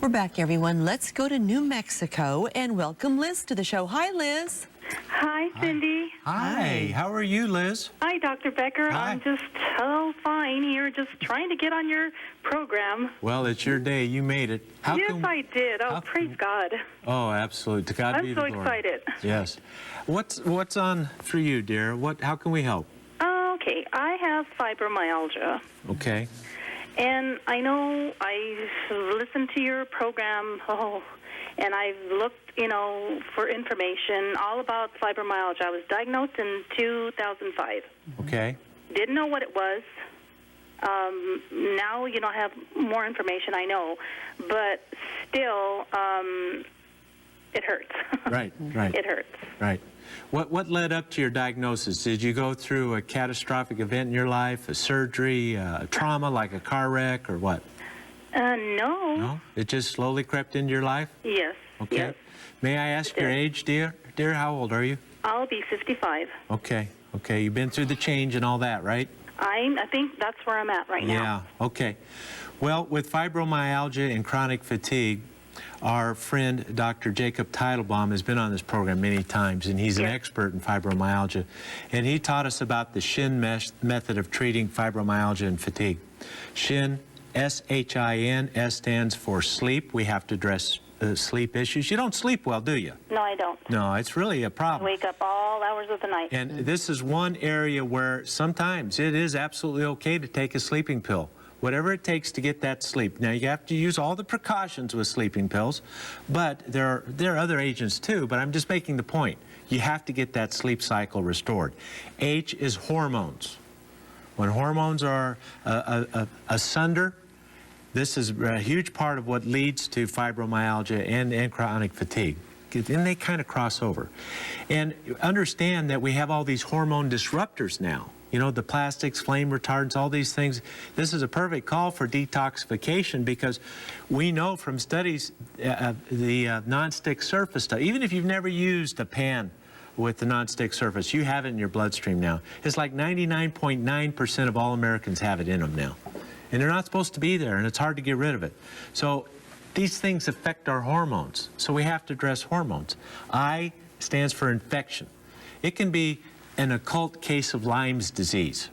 We're back, everyone. Let's go to New Mexico and welcome Liz to the show. Hi, Liz. Hi, Cindy. Hi. How are you, Liz? Hi, Dr. Becker. Hi. I'm just fine here, just trying to get on your program. Well, it's your day. You made it. Yes, I did. Oh, praise God. Oh, absolutely. To God be the glory. I'm so excited. Yes. What's on for you, dear? How can we help? Okay, I have fibromyalgia. Okay. And I know I listened to your program, and I've looked, for information all about fibromyalgia. I was diagnosed in 2005. Okay. Didn't know what it was. Now, I have more information, I know. But still, it hurts. Right. It hurts. Right. What led up to your diagnosis? Did you go through a catastrophic event in your life, a surgery, a trauma like a car wreck, or what? No. No? It just slowly crept into your life? Yes. Okay. Yes. May I ask your age, dear? Dear, how old are you? I'll be 55. Okay. Okay. You've been through the change and all that, right? I think that's where I'm at right now. Yeah. Okay. Well, with fibromyalgia and chronic fatigue, our friend Dr. Jacob Teitelbaum has been on this program many times, and he's an expert in fibromyalgia. And he taught us about the SHIN method of treating fibromyalgia and fatigue. SHIN, S-H-I-N, S stands for sleep. We have to address sleep issues. You don't sleep well, do you? No, I don't. No, it's really a problem. I wake up all hours of the night. And this is one area where sometimes it is absolutely okay to take a sleeping pill. Whatever it takes to get that sleep. Now, you have to use all the precautions with sleeping pills, but there are other agents too, but I'm just making the point. You have to get that sleep cycle restored. H is hormones. When hormones are asunder, this is a huge part of what leads to fibromyalgia and chronic fatigue. And they kind of cross over. And understand that we have all these hormone disruptors now. The plastics, flame retardants, all these things. This is a perfect call for detoxification because we know from studies, the non-stick surface stuff, even if you've never used a pan with the non-stick surface, you have it in your bloodstream now. It's like 99.9% of all Americans have it in them now. And they're not supposed to be there, and it's hard to get rid of it. So these things affect our hormones, so we have to address hormones. I stands for infection. It can be an occult case of Lyme's disease,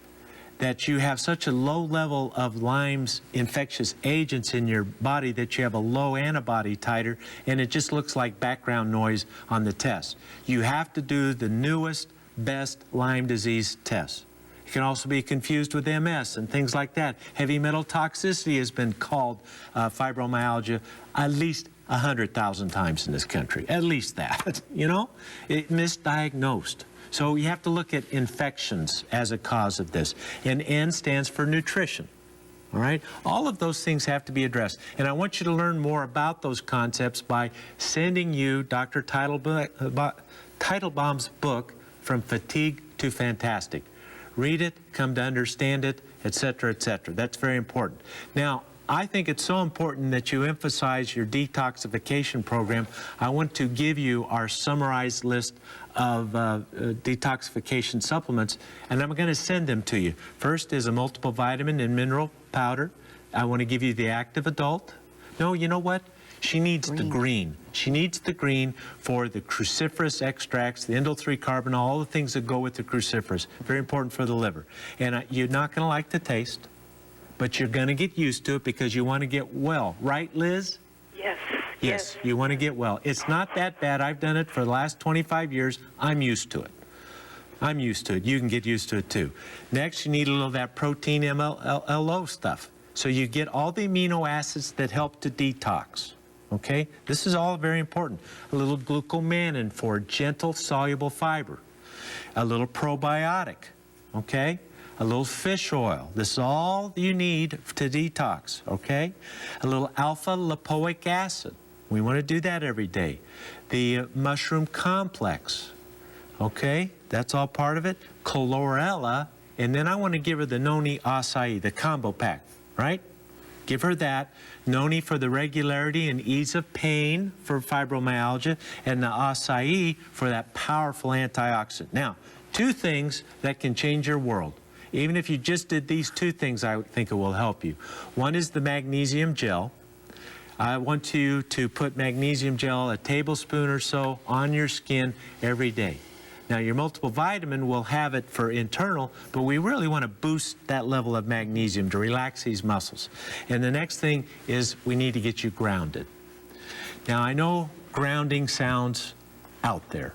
that you have such a low level of Lyme's infectious agents in your body that you have a low antibody titer, and it just looks like background noise on the test. You have to do the newest, best Lyme disease test. It can also be confused with MS and things like that. Heavy metal toxicity has been called fibromyalgia at least 100,000 times in this country. At least that, It misdiagnosed. So you have to look at infections as a cause of this. And N stands for nutrition. All right? All of those things have to be addressed. And I want you to learn more about those concepts by sending you Dr. Teitelbaum's book, From Fatigue to Fantastic. Read it, come to understand it, etc., etc. That's very important. Now, I think it's so important that you emphasize your detoxification program. I want to give you our summarized list of detoxification supplements, and I'm going to send them to you. First is a multiple vitamin and mineral powder. I want to give you the active adult. No, you know what? She needs the green. She needs the green for the cruciferous extracts, the indole-3-carbinol, all the things that go with the cruciferous. Very important for the liver. And you're not going to like the taste, but you're going to get used to it because you want to get well. Right, Liz? Yes. Yes, you want to get well. It's not that bad. I've done it for the last 25 years. I'm used to it. I'm used to it. You can get used to it too. Next, you need a little of that protein MLO stuff. So you get all the amino acids that help to detox. okay? This is all very important. A little glucomannan for gentle soluble fiber. A little probiotic, okay? A little fish oil. This is all you need to detox, okay? A little alpha lipoic acid. We want to do that every day. The mushroom complex, okay? That's all part of it. Chlorella, and then I want to give her the noni acai, the combo pack, right? Give her that. Noni for the regularity and ease of pain for fibromyalgia, and the acai for that powerful antioxidant. Now, two things that can change your world. Even if you just did these two things, I think it will help you. One is the magnesium gel. I want you to put magnesium gel, a tablespoon or so, on your skin every day. Now, your multiple vitamin will have it for internal, but we really want to boost that level of magnesium to relax these muscles. And the next thing is we need to get you grounded. Now, I know grounding sounds out there.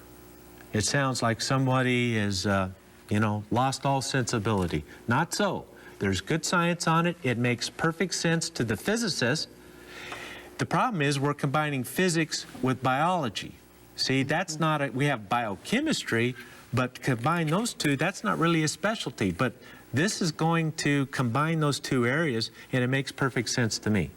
It sounds like somebody is, lost all sensibility. Not so. There's good science on it. It makes perfect sense to the physicist. The problem is we're combining physics with biology. See, that's not we have biochemistry, but combine those two, that's not really a specialty. But this is going to combine those two areas, and it makes perfect sense to me.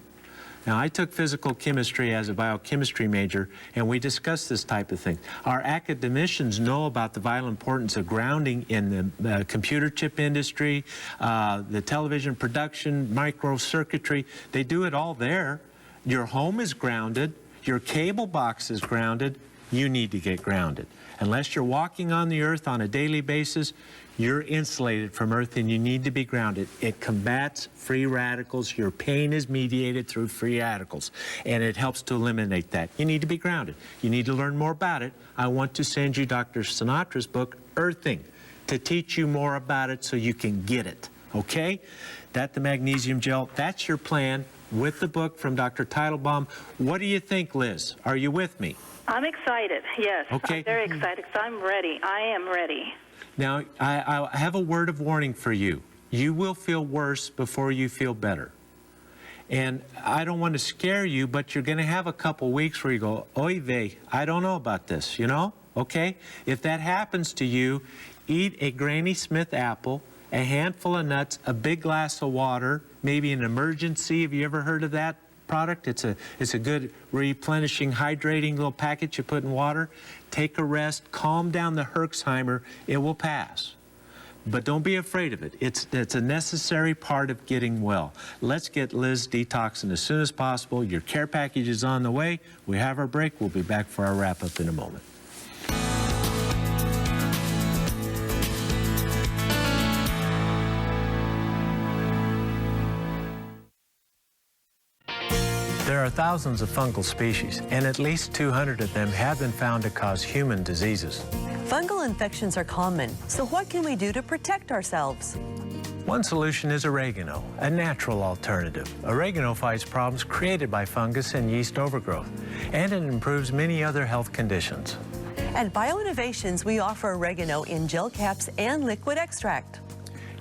Now, I took physical chemistry as a biochemistry major, and we discussed this type of thing. Our academicians know about the vital importance of grounding in the computer chip industry, the television production, microcircuitry. They do it all there. Your home is grounded. Your cable box is grounded. You need to get grounded. Unless you're walking on the earth on a daily basis, you're insulated from earth and you need to be grounded. It combats free radicals. Your pain is mediated through free radicals, and it helps to eliminate that. You need to be grounded. You need to learn more about it. I want to send you Dr. Sinatra's book, Earthing, to teach you more about it so you can get it, okay? That the magnesium gel, that's your plan with the book from Dr. Teitelbaum. What do you think, Liz? Are you with me? I'm excited, yes. Okay. I'm very excited because I'm ready. I am ready. Now, I have a word of warning for you. You will feel worse before you feel better. And I don't want to scare you, but you're going to have a couple weeks where you go, oy vey, I don't know about this, you know? Okay? If that happens to you, eat a Granny Smith apple, a handful of nuts, a big glass of water, maybe an emergency. Have you ever heard of that product? It's a good replenishing, hydrating little package you put in water. Take a rest, calm down the Herxheimer, it will pass. But don't be afraid of it. It's a necessary part of getting well. Let's get Liz detoxing as soon as possible. Your care package is on the way. We have our break. We'll be back for our wrap-up in a moment. There are thousands of fungal species, and at least 200 of them have been found to cause human diseases. Fungal infections are common, so what can we do to protect ourselves? One solution is oregano, a natural alternative. Oregano fights problems created by fungus and yeast overgrowth, and it improves many other health conditions. At BioInnovations, we offer oregano in gel caps and liquid extract.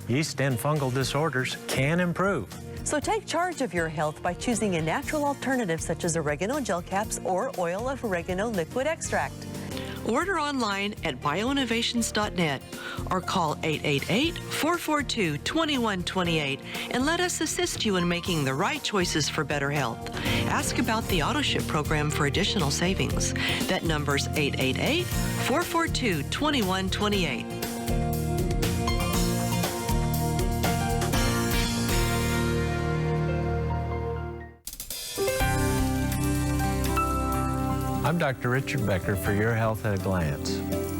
Yeast and fungal disorders can improve. So take charge of your health by choosing a natural alternative such as oregano gel caps or oil of oregano liquid extract. Order online at bioinnovations.net or call 888-442-2128 and let us assist you in making the right choices for better health. Ask about the AutoShip program for additional savings. That number's 888-442-2128. I'm Dr. Richard Becker for Your Health at a Glance.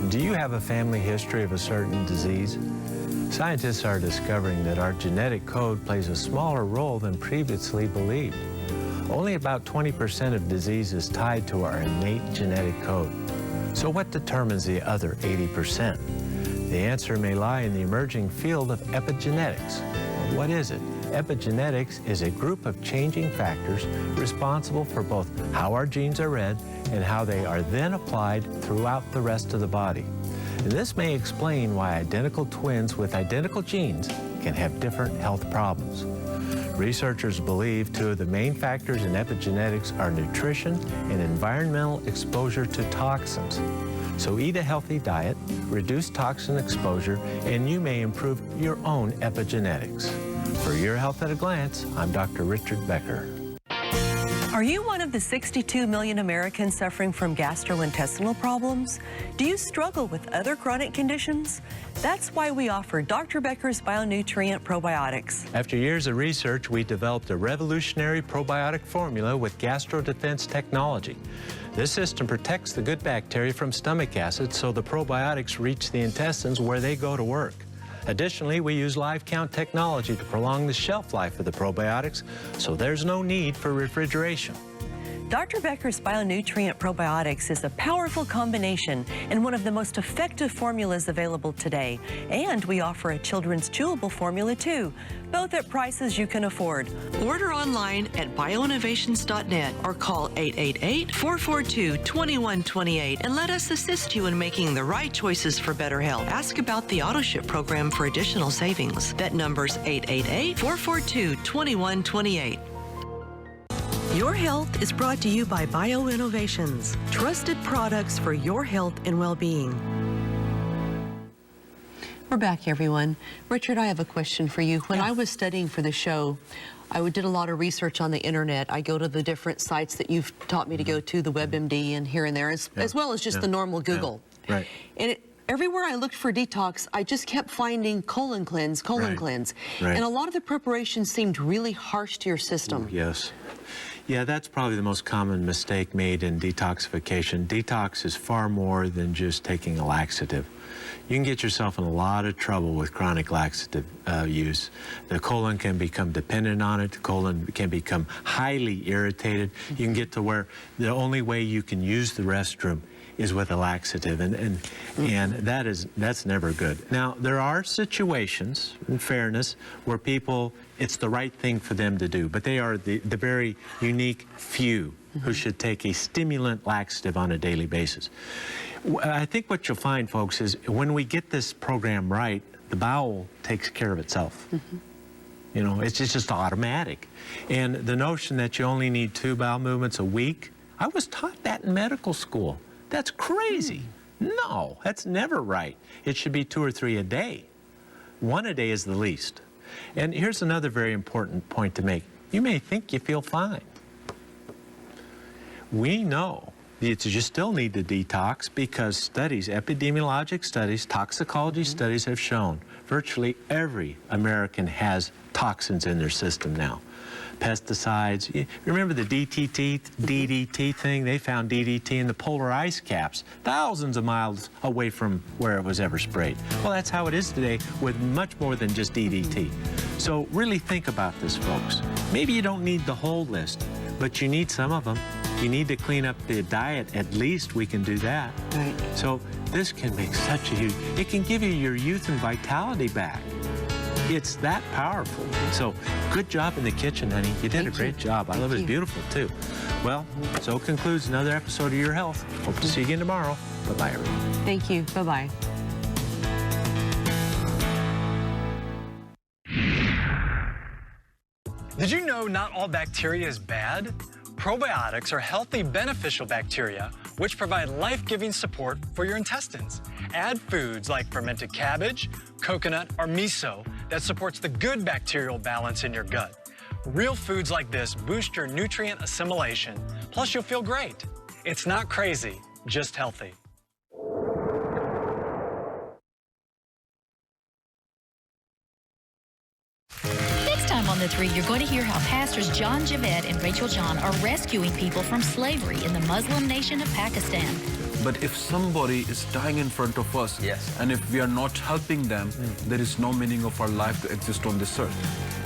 Do you have a family history of a certain disease? Scientists are discovering that our genetic code plays a smaller role than previously believed. Only about 20% of disease is tied to our innate genetic code. So what determines the other 80%? The answer may lie in the emerging field of epigenetics. What is it? Epigenetics is a group of changing factors responsible for both how our genes are read and how they are then applied throughout the rest of the body. And this may explain why identical twins with identical genes can have different health problems. Researchers believe two of the main factors in epigenetics are nutrition and environmental exposure to toxins. So eat a healthy diet, reduce toxin exposure, and you may improve your own epigenetics. For Your Health at a Glance, I'm Dr. Richard Becker. Are you one of the 62 million Americans suffering from gastrointestinal problems? Do you struggle with other chronic conditions? That's why we offer Dr. Becker's Bionutrient Probiotics. After years of research, we developed a revolutionary probiotic formula with gastrodefense technology. This system protects the good bacteria from stomach acid so the probiotics reach the intestines where they go to work. Additionally, we use live count technology to prolong the shelf life of the probiotics, so there's no need for refrigeration. Dr. Becker's Bionutrient Probiotics is a powerful combination and one of the most effective formulas available today. And we offer a children's chewable formula too, both at prices you can afford. Order online at bioinnovations.net or call 888-442-2128 and let us assist you in making the right choices for better health. Ask about the AutoShip program for additional savings. That number's 888-442-2128. Your Health is brought to you by Bioinnovations, trusted products for your health and well-being. We're back, everyone. Richard, I have a question for you. When I was studying for the show, I did a lot of research on the internet. I go to the different sites that you've taught me to go to, the WebMD and here and there, as well as just the normal Google. Yeah. Right. And everywhere I looked for detox, I just kept finding colon cleanse. Right. And a lot of the preparations seemed really harsh to your system. Yes. Yeah, that's probably the most common mistake made in detoxification. Detox is far more than just taking a laxative. You can get yourself in a lot of trouble with chronic laxative use. The colon can become dependent on it. The colon can become highly irritated. You can get to where the only way you can use the restroom is with a laxative, and that's never good. Now, there are situations, in fairness, where people, it's the right thing for them to do, but they are the very unique few who should take a stimulant laxative on a daily basis. I think what you'll find, folks, is when we get this program right, the bowel takes care of itself. You know, it's just automatic. And the notion that you only need 2 bowel movements a week, I was taught that in medical school. That's crazy. No, that's never right. It should be 2 or 3 a day. 1 a day is the least. And here's another very important point to make. You may think you feel fine. We know that you still need to detox because studies, epidemiologic studies, toxicology studies have shown virtually every American has toxins in their system now. Pesticides. Remember the DDT thing? They found DDT in the polar ice caps, thousands of miles away from where it was ever sprayed. Well, that's how it is today with much more than just DDT. So really think about this, folks. Maybe you don't need the whole list, but you need some of them. You need to clean up the diet. At least we can do that. Right. So this can make such a huge, it can give you your youth and vitality back. It's that powerful. So good job in the kitchen, honey. You did a great job. I love it. Beautiful, too. Well, so concludes another episode of Your Health. Hope to see you again tomorrow. Bye-bye, everyone. Thank you. Bye-bye. Did you know not all bacteria is bad? Probiotics are healthy, beneficial bacteria which provide life-giving support for your intestines. Add foods like fermented cabbage, coconut, or miso that supports the good bacterial balance in your gut. Real foods like this boost your nutrient assimilation, plus you'll feel great. It's not crazy, just healthy. Next time on The Three, you're going to hear how Pastors John Javed and Rachel John are rescuing people from slavery in the Muslim nation of Pakistan. But if somebody is dying in front of us, and if we are not helping them, there is no meaning of our life to exist on this earth.